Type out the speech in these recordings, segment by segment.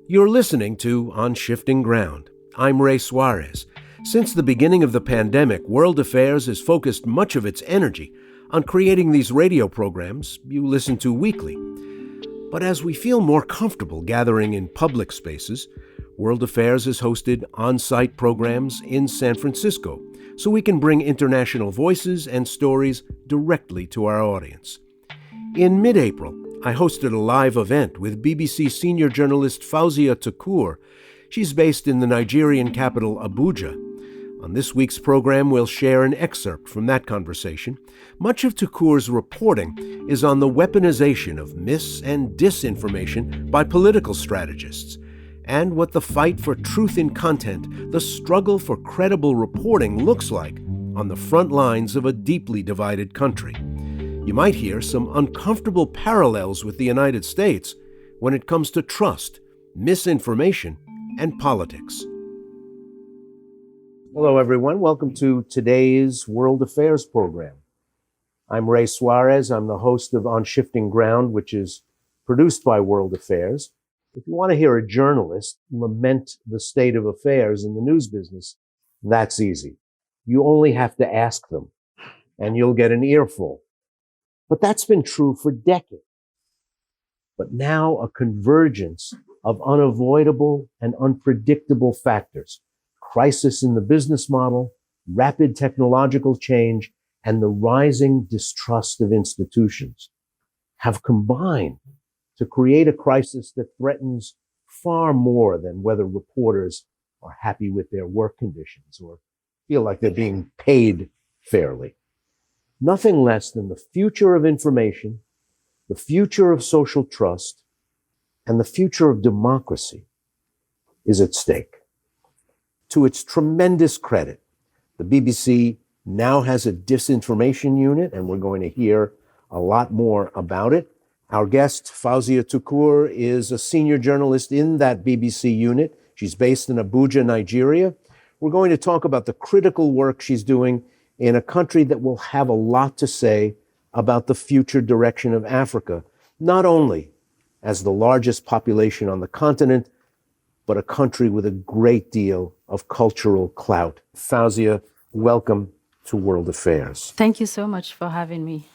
You're listening to On Shifting Ground. I'm Ray Suarez. Since the beginning of the pandemic, World Affairs has focused much of its energy on creating these radio programs you listen to weekly. But as we feel more comfortable gathering in public spaces, World Affairs has hosted on-site programs in San Francisco so we can bring international voices and stories directly to our audience. In mid-April, I hosted a live event with BBC senior journalist Fauzia Tukur. She's based in the Nigerian capital, Abuja. On this week's program, we'll share an excerpt from that conversation. Much of Tukur's reporting is on the weaponization of mis- and disinformation by political strategists, and what the fight for truth in content, the struggle for credible reporting, looks like on the front lines of a deeply divided country. You might hear some uncomfortable parallels with the United States when it comes to trust, misinformation, and politics. Hello, everyone. Welcome to today's World Affairs program. I'm Ray Suarez. I'm the host of On Shifting Ground, which is produced by World Affairs. If you want to hear a journalist lament the state of affairs in the news business, that's easy. You only have to ask them, and you'll get an earful. But that's been true for decades. But now a convergence of unavoidable and unpredictable factors, crisis in the business model, rapid technological change, and the rising distrust of institutions have combined to create a crisis that threatens far more than whether reporters are happy with their work conditions or feel like they're being paid fairly. Nothing less than the future of information, the future of social trust, and the future of democracy is at stake. To its tremendous credit, the BBC now has a disinformation unit, and we're going to hear a lot more about it. Our guest, Fauzia Tukur, is a senior journalist in that BBC unit. She's based in Abuja, Nigeria. We're going to talk about the critical work she's doing in a country that will have a lot to say about the future direction of Africa, not only as the largest population on the continent, but a country with a great deal of cultural clout. Fauzia, welcome to World Affairs. Thank you so much for having me.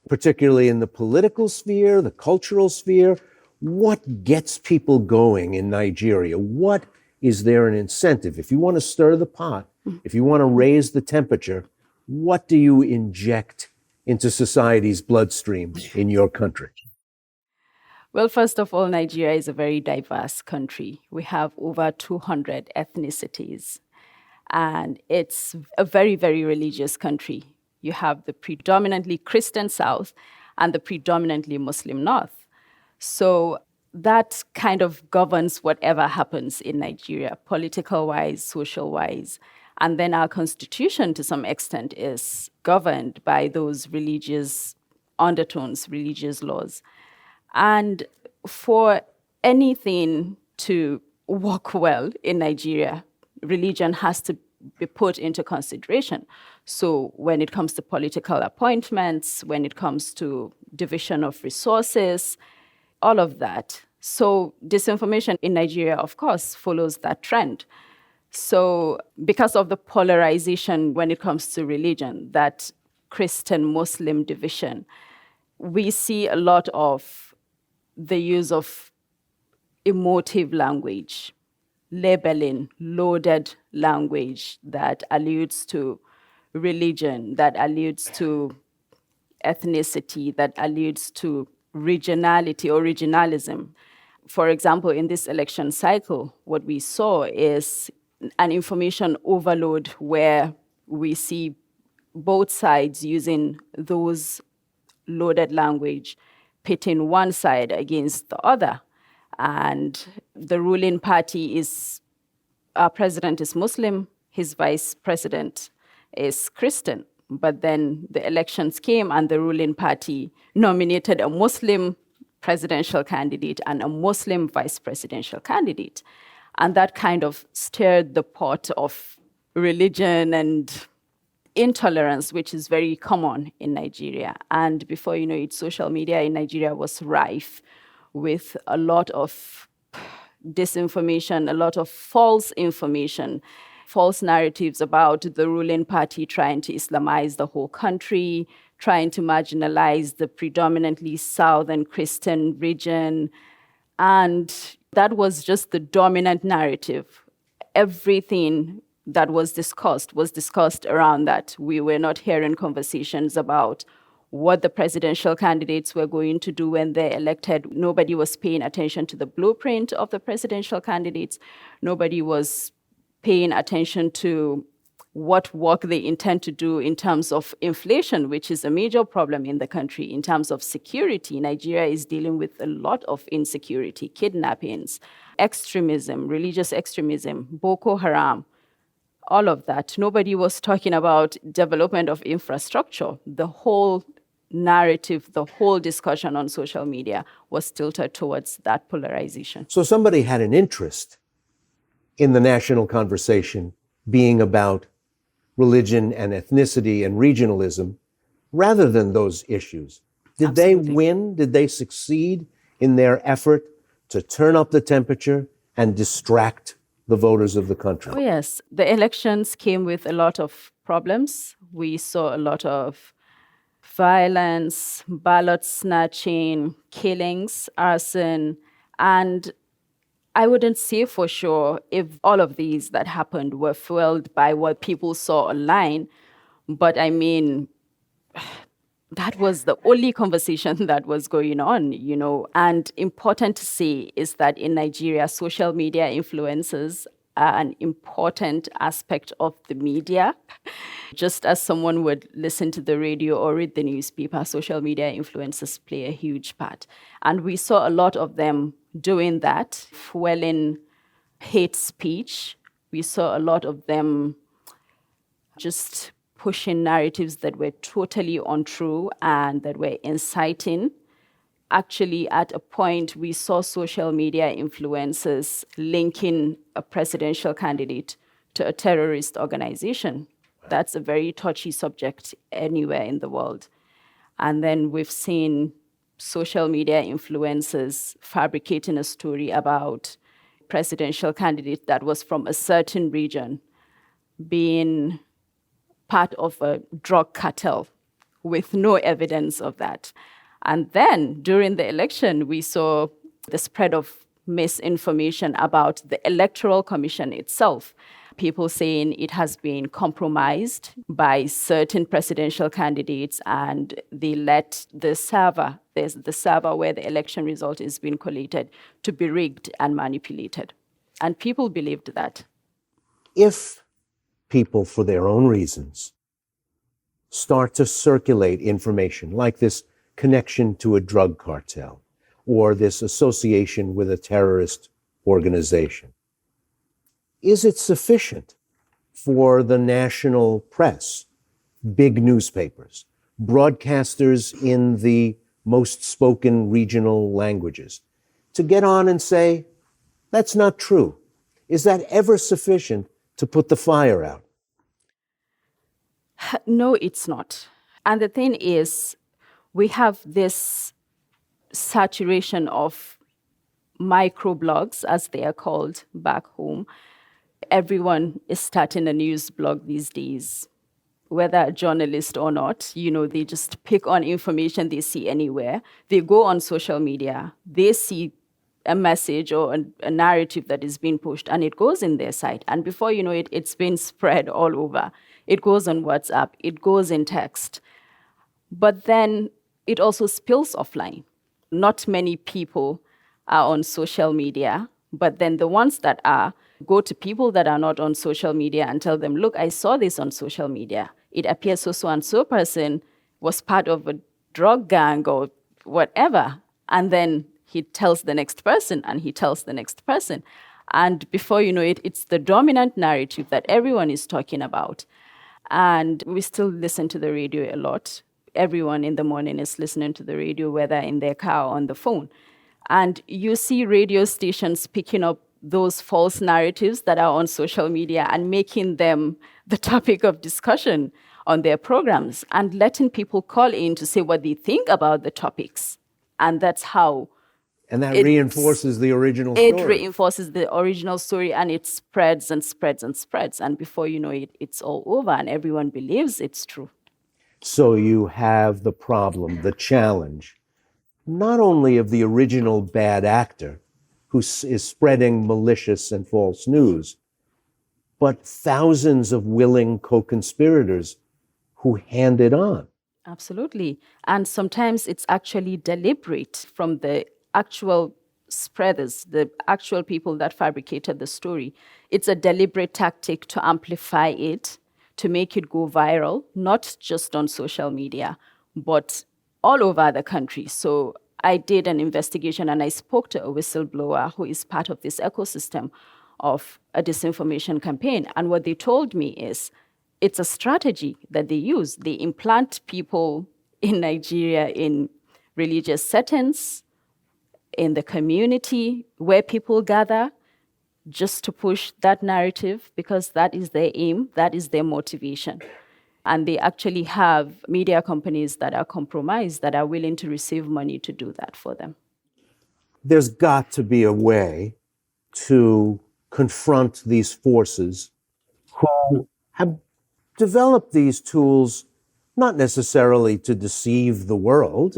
Particularly in the political sphere, the cultural sphere, what gets people going in Nigeria? What is there an incentive? If you want to stir the pot, if you want to raise the temperature, what do you inject into society's bloodstream in your country? Well, first of all, Nigeria is a very diverse country. We have over 200 ethnicities, and it's a very, very religious country. You have the predominantly Christian South and the predominantly Muslim North. So that kind of governs whatever happens in Nigeria, political-wise, social-wise. And then our constitution, to some extent, is governed by those religious undertones, religious laws. And for anything to work well in Nigeria, religion has to be put into consideration. So when it comes to political appointments, when it comes to division of resources, all of that. So disinformation in Nigeria, of course, follows that trend. So because of the polarization when it comes to religion, that Christian-Muslim division, we see a lot of the use of emotive language, labeling, loaded language that alludes to religion, that alludes to ethnicity, that alludes to regionality or regionalism. For example, in this election cycle, what we saw is an information overload where we see both sides using those loaded language, pitting one side against the other. And the ruling party is, our president is Muslim, his vice president is Christian. But then the elections came and the ruling party nominated a Muslim presidential candidate and a Muslim vice presidential candidate. And that kind of stirred the pot of religion and intolerance, which is very common in Nigeria. And before you know it, social media in Nigeria was rife with a lot of disinformation, a lot of false information, false narratives about the ruling party trying to Islamize the whole country, trying to marginalize the predominantly Southern Christian region. And that was just the dominant narrative. Everything that was discussed around that. We were not hearing conversations about what the presidential candidates were going to do when they're elected. Nobody was paying attention to the blueprint of the presidential candidates. Nobody was paying attention to what work they intend to do in terms of inflation, which is a major problem in the country. In terms of security, Nigeria is dealing with a lot of insecurity, kidnappings, extremism, religious extremism, Boko Haram, all of that. Nobody was talking about development of infrastructure. The whole narrative, the whole discussion on social media was tilted towards that polarization. So somebody had an interest in the national conversation being about religion and ethnicity and regionalism rather than those issues. Did Absolutely. they win? Did they succeed in their effort to turn up the temperature and distract the voters of the country? Oh, yes. The elections came with a lot of problems. We saw a lot of violence, ballot snatching, killings, arson, and I wouldn't say for sure if all of these that happened were fueled by what people saw online, but I mean, that was the only conversation that was going on, you know. And important to say is that in Nigeria, social media influencers are an important aspect of the media. Just as someone would listen to the radio or read the newspaper, social media influencers play a huge part. And we saw a lot of them doing that, fueling hate speech. We saw a lot of them just pushing narratives that were totally untrue and that were inciting. Actually, at a point, we saw social media influencers linking a presidential candidate to a terrorist organization. That's a very touchy subject anywhere in the world. And then we've seen social media influencers fabricating a story about presidential candidate that was from a certain region being part of a drug cartel with no evidence of that. And then during the election, we saw the spread of misinformation about the Electoral Commission itself. People saying it has been compromised by certain presidential candidates and they let the server where the election result is being collated, to be rigged and manipulated. And people believed that. If people, for their own reasons, start to circulate information like this connection to a drug cartel or this association with a terrorist organization, is it sufficient for the national press, big newspapers, broadcasters in the most spoken regional languages, to get on and say, that's not true? Is that ever sufficient to put the fire out? No, it's not. And the thing is, we have this saturation of microblogs, as they are called back home. Everyone is starting a news blog these days, whether a journalist or not. You know, they just pick on information they see anywhere. They go on social media, they see a message or a narrative that is being pushed, and it goes in their site. And before you know it, it's been spread all over. It goes on WhatsApp, it goes in text. But then it also spills offline. Not many people are on social media, but then the ones that are go to people that are not on social media and tell them, look, I saw this on social media. It appears so and so person was part of a drug gang or whatever. And then he tells the next person and he tells the next person. And before you know it, it's the dominant narrative that everyone is talking about. And we still listen to the radio a lot. Everyone in the morning is listening to the radio, whether in their car or on the phone. And you see radio stations picking up those false narratives that are on social media and making them the topic of discussion on their programs and letting people call in to say what they think about the topics. And that's how And that It's- reinforces the original it story. reinforces the original story, and it spreads and spreads and spreads. And before you know it, it's all over and everyone believes it's true. So you have the problem, the challenge, not only of the original bad actor who is spreading malicious and false news, but thousands of willing co-conspirators who hand it on. Absolutely. And sometimes it's actually deliberate from the actual spreaders, the actual people that fabricated the story. It's a deliberate tactic to amplify it, to make it go viral, not just on social media, but all over the country. So I did an investigation and I spoke to a whistleblower who is part of this ecosystem of a disinformation campaign. And what they told me is it's a strategy that they use. They implant people in Nigeria in religious settings, in the community where people gather, just to push that narrative because that is their aim, that is their motivation. And they actually have media companies that are compromised, that are willing to receive money to do that for them. There's got to be a way to confront these forces who have developed these tools not necessarily to deceive the world.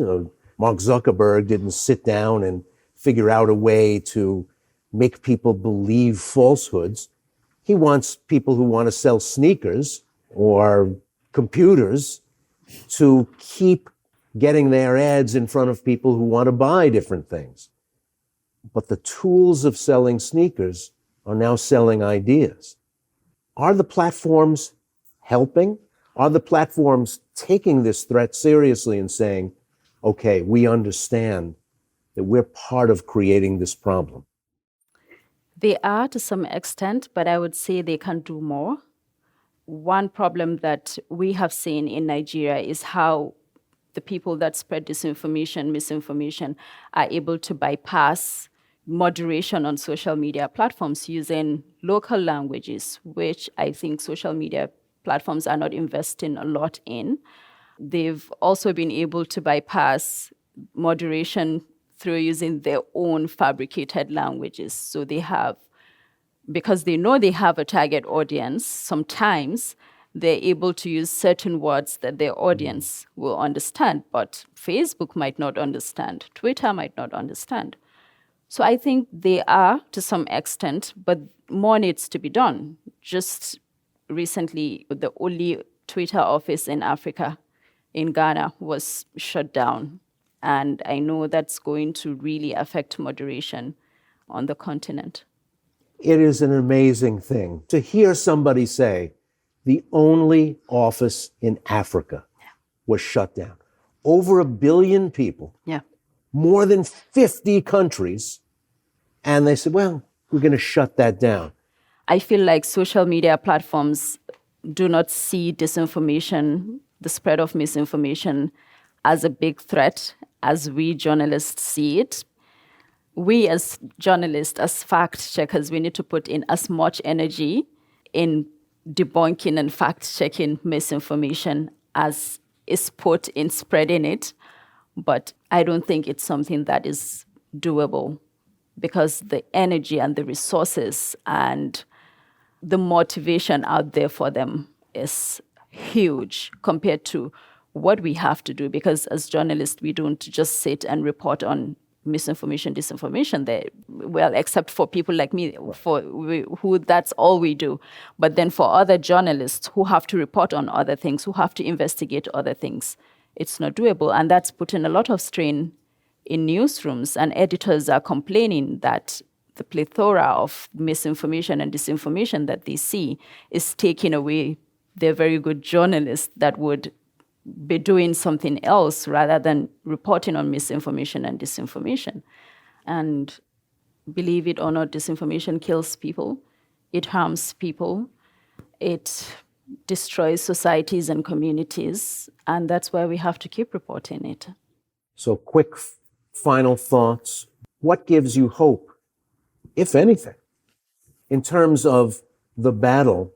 Mark Zuckerberg didn't sit down and figure out a way to make people believe falsehoods. He wants people who want to sell sneakers or computers to keep getting their ads in front of people who want to buy different things. But the tools of selling sneakers are now selling ideas. Are the platforms helping? Are the platforms taking this threat seriously and saying, okay, we understand that we're part of creating this problem? They are to some extent, but I would say they can do more. One problem that we have seen in Nigeria is how the people that spread disinformation, misinformation, are able to bypass moderation on social media platforms using local languages, which I think social media platforms are not investing a lot in. They've also been able to bypass moderation through using their own fabricated languages. So they have, because they know they have a target audience, sometimes they're able to use certain words that their audience will understand, but Facebook might not understand, Twitter might not understand. So I think they are to some extent, but more needs to be done. Just recently, the only Twitter office in Africa, in Ghana, was shut down. And I know that's going to really affect moderation on the continent. It is an amazing thing to hear somebody say the only office in Africa was shut down. Over 1 billion people, Yeah. more than 50 countries, and they said, well, we're going to shut that down. I feel like social media platforms do not see disinformation, the spread of misinformation, as a big threat as we journalists see it. We as journalists, as fact checkers, we need to put in as much energy in debunking and fact checking misinformation as is put in spreading it. But I don't think it's something that is doable because the energy and the resources and the motivation out there for them is huge compared to what we have to do. Because as journalists, we don't just sit and report on misinformation, disinformation there. Well, except for people like me, who that's all we do. But then for other journalists who have to report on other things, who have to investigate other things, it's not doable. And that's putting a lot of strain in newsrooms, and editors are complaining that the plethora of misinformation and disinformation that they see is taking away their very good journalists that would be doing something else rather than reporting on misinformation and disinformation. And believe it or not, disinformation kills people. It harms people. It destroys societies and communities. And that's why we have to keep reporting it. So quick final thoughts. What gives you hope, if anything, in terms of the battle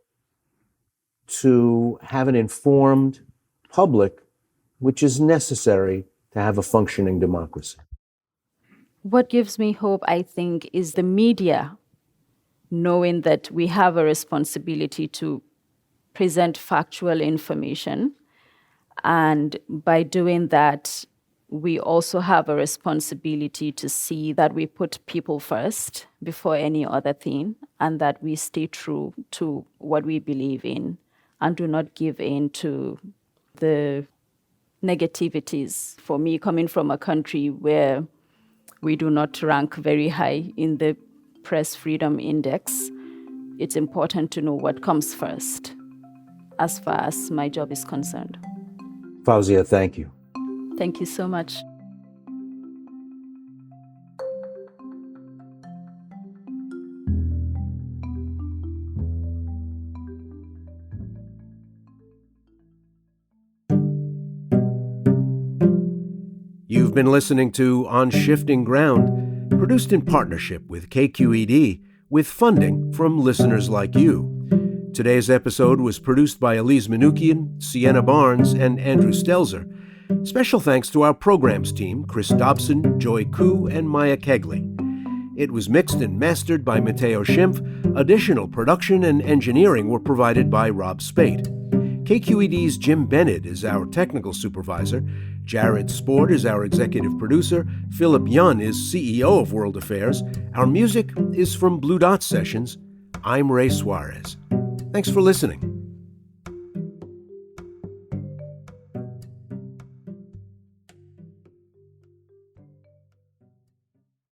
to have an informed public, which is necessary to have a functioning democracy? What gives me hope, I think, is the media knowing that we have a responsibility to present factual information. And by doing that, we also have a responsibility to see that we put people first before any other thing, and that we stay true to what we believe in and do not give in to the negativities. For me, coming from a country where we do not rank very high in the Press Freedom Index, it's important to know what comes first as far as my job is concerned. Fauzia, thank you. Thank you so much. You've been listening to On Shifting Ground, produced in partnership with KQED, with funding from listeners like you. Today's episode was produced by Elise Manukian, Sienna Barnes, and Andrew Stelzer. Special thanks to our programs team, Chris Dobson, Joy Koo, and Maya Kegley. It was mixed and mastered by Matteo Schimpf. Additional production and engineering were provided by Rob Spate. KQED's Jim Bennett is our technical supervisor. Jared Sport is our executive producer. Philip Yun is CEO of World Affairs. Our music is from Blue Dot Sessions. I'm Ray Suarez. Thanks for listening.